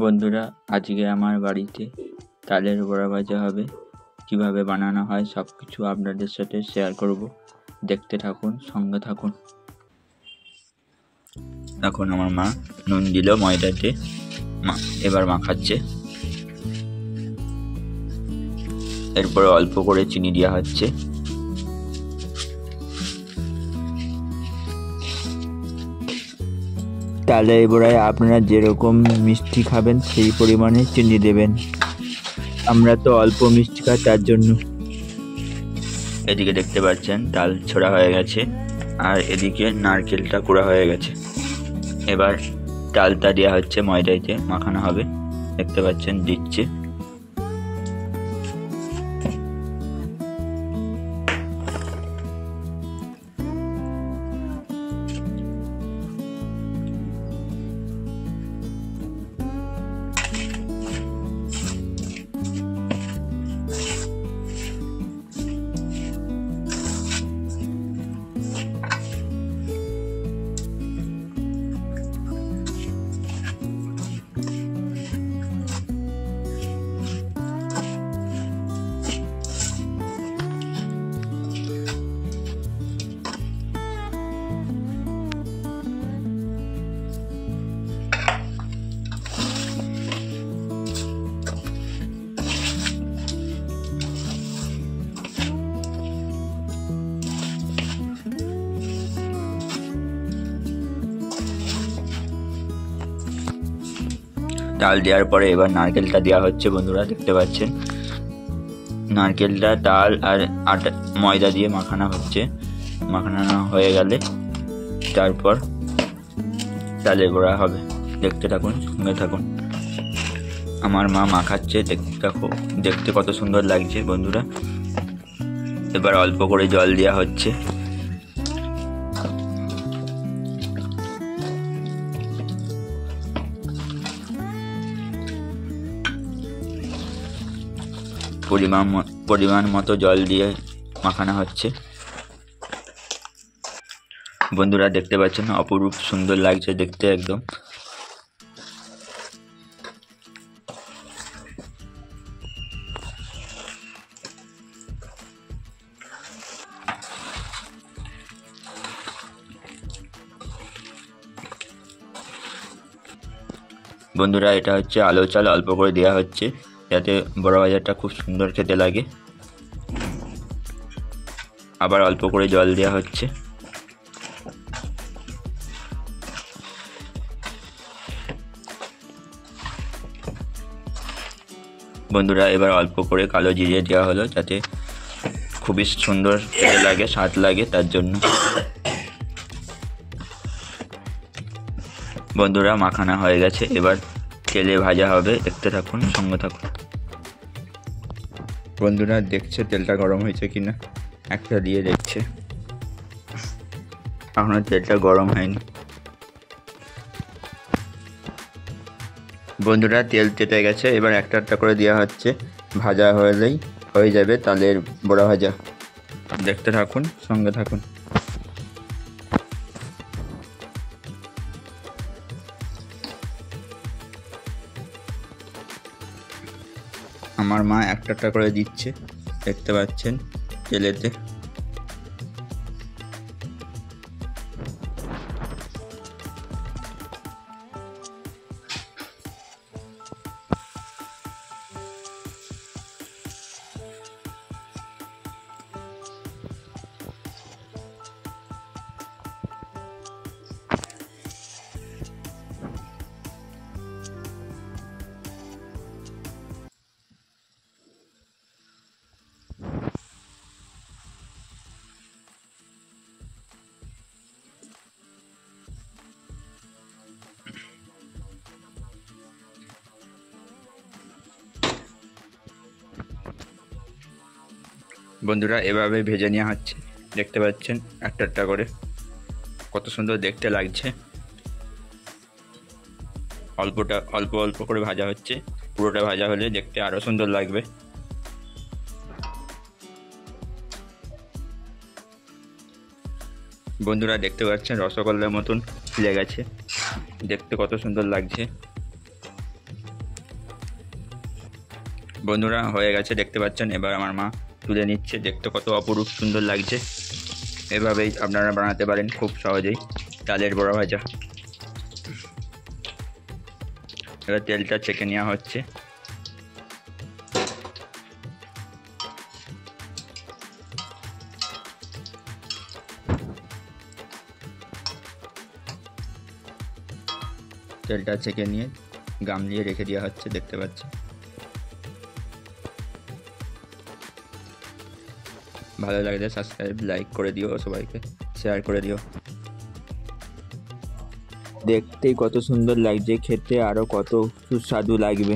বন্ধুরা, আজকে আমার বাড়িতে তালের বড়া ভাজা হবে। কিভাবে বানানো হয় সব কিছু আপনাদের সাথে শেয়ার করব। দেখতে থাকুন, সঙ্গে থাকুন। এখন আমার মা নুন দিল ময়দাতে, এবার মাখাচ্ছে। এরপরে অল্প করে চিনি দেওয়া হচ্ছে। তালের বড়ায় আপনারা যেরকম মিষ্টি খাবেন সেই পরিমাণে চিনি দেবেন। আমরা তো অল্প মিষ্টি খাই, তার জন্য। এদিকে দেখতে পাচ্ছেন তাল ছোড়া হয়ে গেছে, আর এদিকে নারকেলটা কুড়া হয়ে গেছে। এবার তালটা দেওয়া হচ্ছে, ময়দাতে মাখানো হবে। দেখতে পাচ্ছেন দিচ্ছে। তাল দেওয়ার পরে এবার নারকেলটা দেওয়া হচ্ছে। বন্ধুরা দেখতে পাচ্ছেন নারকেলটা তাল আর আটা ময়দা দিয়ে মাখানো হচ্ছে। মাখানো হয়ে গেলে তারপর তালের বড়া হবে। দেখতে থাকুন, সঙ্গে থাকুন। আমার মা মাখাচ্ছে, দেখতে কত সুন্দর লাগছে বন্ধুরা। এবার অল্প করে জল দেওয়া হচ্ছে। পরিমাণ মতো জল দিয়ে মাখানো হচ্ছে। বন্ধুরা দেখতে পাচ্ছেন অপরূপ সুন্দর লাগছে দেখতে একদম। বন্ধুরা এটা হচ্ছে আলো চাল, অল্প করে দেওয়া হচ্ছে যাতে বড়া ভাজাটা খুব সুন্দর খেতে লাগে। আবার অল্প করে জল দেওয়া হচ্ছে। বন্ধুরা এবার অল্প করে কালো জিরে দেওয়া হলো যাতে খুবই সুন্দর খেতে লাগে, স্বাদ লাগে, তার জন্য। বন্ধুরা মাখানা হয়ে গেছে, এবার তেলে ভাজা হবে। দেখতে থাকুন, সঙ্গে থাকুন। বন্ধুরা দেখছে তেলটা গরম হয়েছে কিনা, একটা দিয়ে দেখছে। এখনো তেলটা গরম হয়নি। বন্ধুরা তেল তেতে গেছে, এবার একটা একটা করে দেওয়া হচ্ছে। ভাজা হলেই হয়ে যাবে তালের বড়া ভাজা। দেখতে থাকুন, সঙ্গে থাকুন। আমার মা একটা একটা করে দিচ্ছে, দেখতে পাচ্ছেন তেলেতে। বন্ধুরা এভাবে ভেজে নেওয়া হচ্ছে। দেখতে পাচ্ছেন একটা একটা করে কত সুন্দর দেখতে লাগছে। অল্প অল্প করে ভাজা হচ্ছে। পুরোটা ভাজা হলে দেখতে আরো সুন্দর লাগবে। বন্ধুরা দেখতে পাচ্ছেন রসগোল্লার মতন ফুলে গেছে, দেখতে কত সুন্দর লাগছে। বন্ধুরা হয়ে গেছে দেখতে পাচ্ছেন। এবার আমার মা তুলে নিচ্ছে, দেখতে কত অপরূপ সুন্দর লাগছে। এভাবেই আপনারা বানাতে পারেন খুব সহজেই ডালের বড়া ভাজা। এবার তেলটা ছেঁকে নেওয়া হচ্ছে। তেলটা ছেঁকে নিয়ে গামলিয়ে রেখে দেওয়া হচ্ছে, দেখতে পাচ্ছি। ভালো লাগলে সাবস্ক্রাইব লাইক করে দিও, সবাইকে শেয়ার করে দিও। দেখতেই কত সুন্দর লাগছে, খেতে আরও কত সুস্বাদু লাগবে।